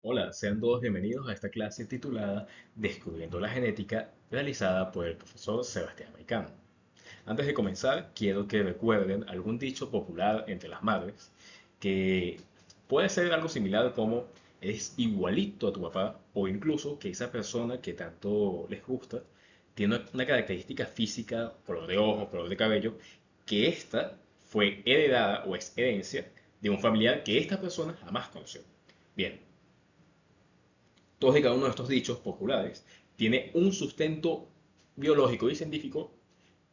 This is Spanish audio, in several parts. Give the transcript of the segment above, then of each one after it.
Hola, sean todos bienvenidos a esta clase titulada Descubriendo la genética, realizada por el profesor Sebastián Maicano. Antes de comenzar, quiero que recuerden algún dicho popular entre las madres que puede ser algo similar como es igualito a tu papá o incluso que esa persona que tanto les gusta tiene una característica física, color de ojos, color de cabello, que esta fue heredada o es herencia de un familiar que esta persona jamás conoció. Bien, todos y cada uno de estos dichos populares tiene un sustento biológico y científico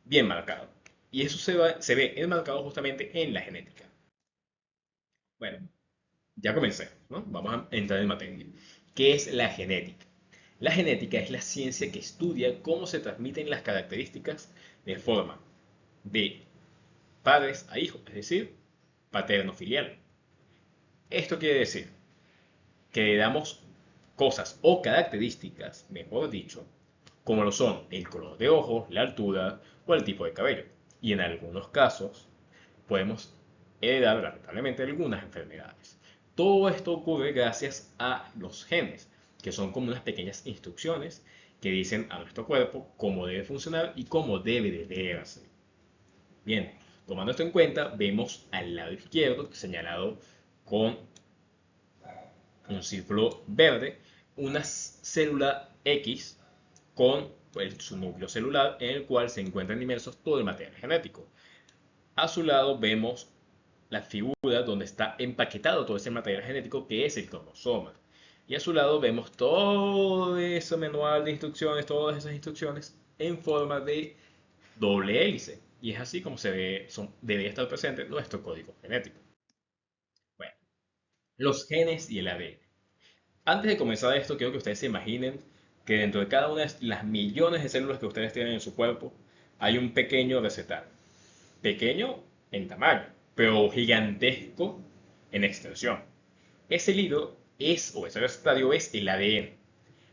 bien marcado. Y eso se ve enmarcado justamente en la genética. Bueno, ya comencé, ¿no? Vamos a entrar en materia. ¿Qué es la genética? La genética es la ciencia que estudia cómo se transmiten las características de forma de padres a hijos, es decir, paterno-filial. Esto quiere decir que damos cosas o características, mejor dicho, como lo son el color de ojos, la altura o el tipo de cabello. Y en algunos casos podemos heredar lamentablemente algunas enfermedades. Todo esto ocurre gracias a los genes, que son como unas pequeñas instrucciones que dicen a nuestro cuerpo cómo debe funcionar y cómo debe de verse. Bien, tomando esto en cuenta, vemos al lado izquierdo señalado con un círculo verde, una célula X con pues, su núcleo celular en el cual se encuentran inmersos todo el material genético. A su lado vemos la figura donde está empaquetado todo ese material genético que es el cromosoma. Y a su lado vemos todo ese manual de instrucciones, todas esas instrucciones en forma de doble hélice. Y es así como se ve, debería estar presente nuestro código genético. Bueno, los genes y el ADN. Antes de comenzar esto, quiero que ustedes se imaginen que dentro de cada una de las millones de células que ustedes tienen en su cuerpo hay un pequeño recetario. Pequeño en tamaño, pero gigantesco en extensión. Ese libro es, o ese recetario es el ADN.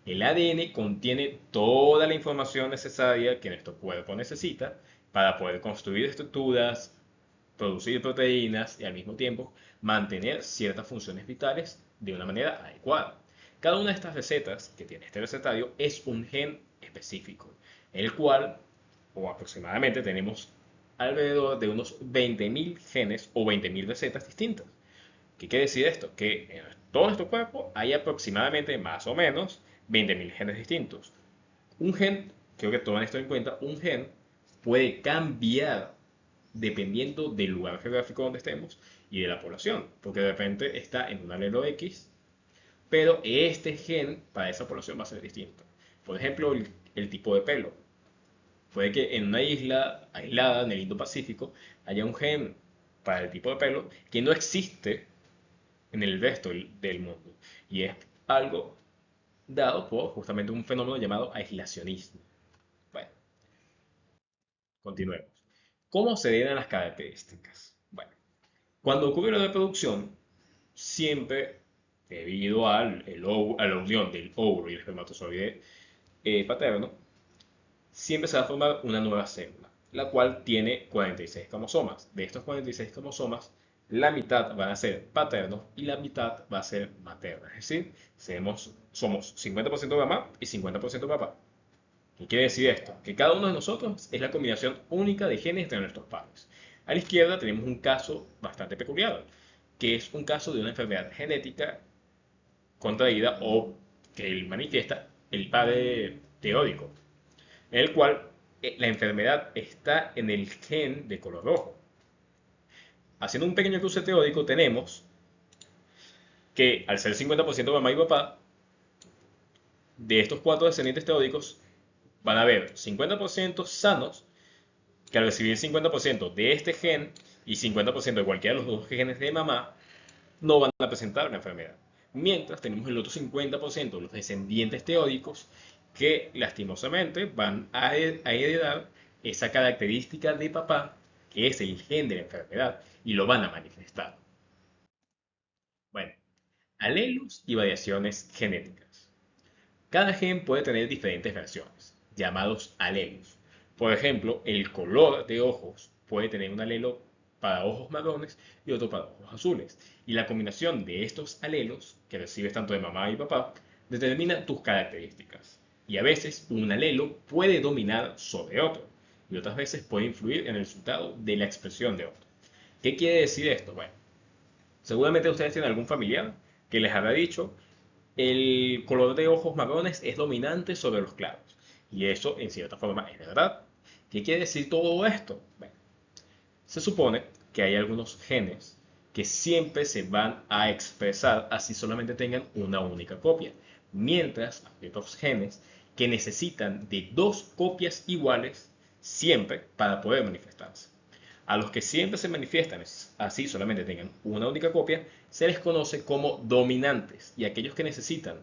El ADN contiene toda la información necesaria que nuestro cuerpo necesita para poder construir estructuras, producir proteínas y al mismo tiempo mantener ciertas funciones vitales de una manera adecuada. Cada una de estas recetas que tiene este recetario es un gen específico, el cual, o aproximadamente, tenemos alrededor de unos 20.000 genes o 20.000 recetas distintas. ¿Qué quiere decir esto? Que en todo nuestro cuerpo hay aproximadamente más o menos 20.000 genes distintos. Un gen, creo que toman esto en cuenta, un gen puede cambiar dependiendo del lugar geográfico donde estemos y de la población, porque de repente está en un alelo X, pero este gen para esa población va a ser distinto. Por ejemplo, el tipo de pelo. Puede que en una isla aislada en el Indo-Pacífico haya un gen para el tipo de pelo que no existe en el resto del mundo. Y es algo dado por justamente un fenómeno llamado aislacionismo. Bueno, continuemos. ¿Cómo se deben las características? Bueno, cuando ocurre la reproducción, siempre debido a la unión del óvulo y el espermatozoide paterno, siempre se va a formar una nueva célula, la cual tiene 46 cromosomas. De estos 46 cromosomas, la mitad van a ser paternos y la mitad va a ser materna. Es decir, somos 50% mamá y 50% papá. ¿Qué quiere decir esto? Que cada uno de nosotros es la combinación única de genes de nuestros padres. A la izquierda tenemos un caso bastante peculiar, que es un caso de una enfermedad genética contraída o que manifiesta el padre teórico, en el cual la enfermedad está en el gen de color rojo. Haciendo un pequeño cruce teórico tenemos que al ser 50% mamá y papá, de estos cuatro descendientes teóricos van a haber 50% sanos que al recibir 50% de este gen y 50% de cualquiera de los dos genes de mamá, no van a presentar una enfermedad. Mientras tenemos el otro 50% de los descendientes teóricos que lastimosamente van a heredar esa característica de papá, que es el gen de la enfermedad, y lo van a manifestar. Bueno, alelos y variaciones genéticas. Cada gen puede tener diferentes versiones, llamados alelos. Por ejemplo, el color de ojos puede tener un alelo para ojos marrones y otro para ojos azules. Y la combinación de estos alelos que recibes tanto de mamá y papá determina tus características. Y a veces un alelo puede dominar sobre otro y otras veces puede influir en el resultado de la expresión de otro. ¿Qué quiere decir esto? Bueno, seguramente ustedes tienen algún familiar que les habrá dicho el color de ojos marrones es dominante sobre los claros. Y eso, en cierta forma, es verdad. ¿Qué quiere decir todo esto? Bueno, se supone que hay algunos genes que siempre se van a expresar así solamente tengan una única copia, mientras hay otros genes que necesitan de dos copias iguales siempre para poder manifestarse. A los que siempre se manifiestan así solamente tengan una única copia, se les conoce como dominantes, y aquellos que necesitan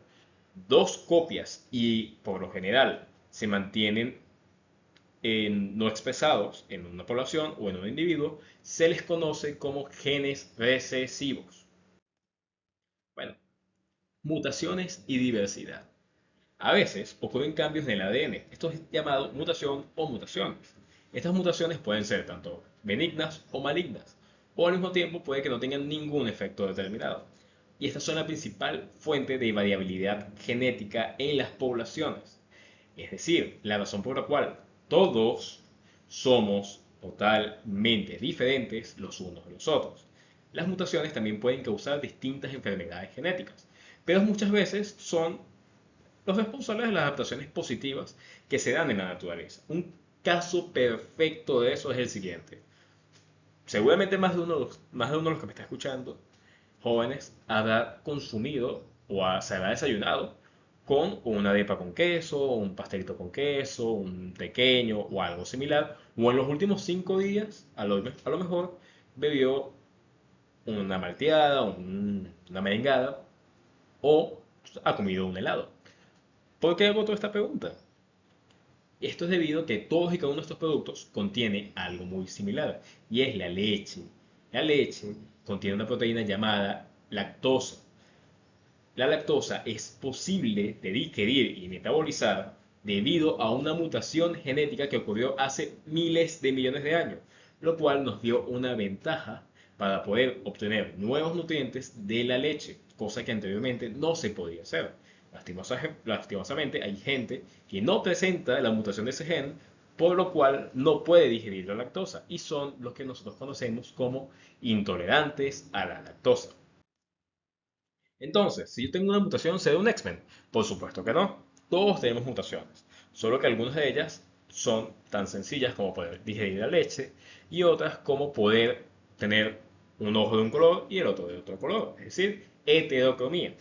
dos copias y por lo general se mantienen no expresados en una población o en un individuo, se les conoce como genes recesivos. Bueno, mutaciones y diversidad. A veces ocurren cambios en el ADN. Esto es llamado mutación o mutaciones. Estas mutaciones pueden ser tanto benignas o malignas, o al mismo tiempo puede que no tengan ningún efecto determinado. Y estas son la principal fuente de variabilidad genética en las poblaciones. Es decir, la razón por la cual todos somos totalmente diferentes los unos de los otros. Las mutaciones también pueden causar distintas enfermedades genéticas, pero muchas veces son los responsables de las adaptaciones positivas que se dan en la naturaleza. Un caso perfecto de eso es el siguiente. Seguramente más de uno de los que me está escuchando, jóvenes, habrá consumido o se habrá desayunado con una arepa con queso, un pastelito con queso, un pequeño o algo similar. O en los últimos 5 días, a lo mejor, bebió una malteada, una merengada o ha comido un helado. ¿Por qué hago toda esta pregunta? Esto es debido a que todos y cada uno de estos productos contiene algo muy similar y es la leche. La leche contiene una proteína llamada lactosa. La lactosa es posible de digerir y metabolizar debido a una mutación genética que ocurrió hace miles de millones de años, lo cual nos dio una ventaja para poder obtener nuevos nutrientes de la leche, cosa que anteriormente no se podía hacer. Lastimosamente hay gente que no presenta la mutación de ese gen, por lo cual no puede digerir la lactosa y son los que nosotros conocemos como intolerantes a la lactosa. Entonces, si yo tengo una mutación, ¿seré un X-Men? Por supuesto que no. Todos tenemos mutaciones, solo que algunas de ellas son tan sencillas como poder digerir la leche y otras como poder tener un ojo de un color y el otro de otro color, es decir, heterocromía.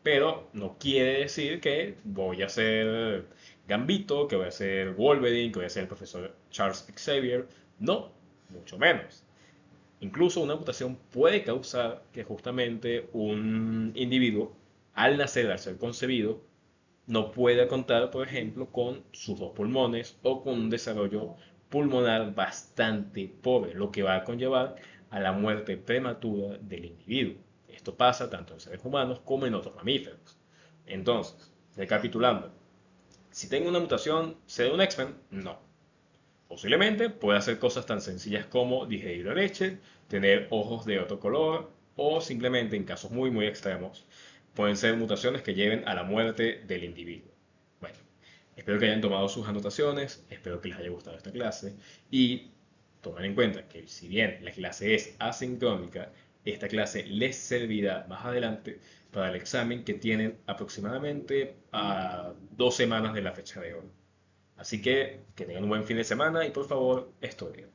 Pero no quiere decir que voy a ser Gambito, que voy a ser Wolverine, que voy a ser el profesor Charles Xavier. No, mucho menos. Incluso una mutación puede causar que justamente un individuo, al nacer, al ser concebido, no pueda contar, por ejemplo, con sus dos pulmones o con un desarrollo pulmonar bastante pobre, lo que va a conllevar a la muerte prematura del individuo. Esto pasa tanto en seres humanos como en otros mamíferos. Entonces, recapitulando, si tengo una mutación, ¿seré un X-Men? No. Posiblemente pueda hacer cosas tan sencillas como digerir la leche, tener ojos de otro color o simplemente en casos muy muy extremos pueden ser mutaciones que lleven a la muerte del individuo. Bueno, espero que hayan tomado sus anotaciones, espero que les haya gustado esta clase y tomen en cuenta que si bien la clase es asincrónica, esta clase les servirá más adelante para el examen que tienen aproximadamente a 2 semanas de la fecha de hoy. Así que tengan un buen fin de semana y por favor estudien.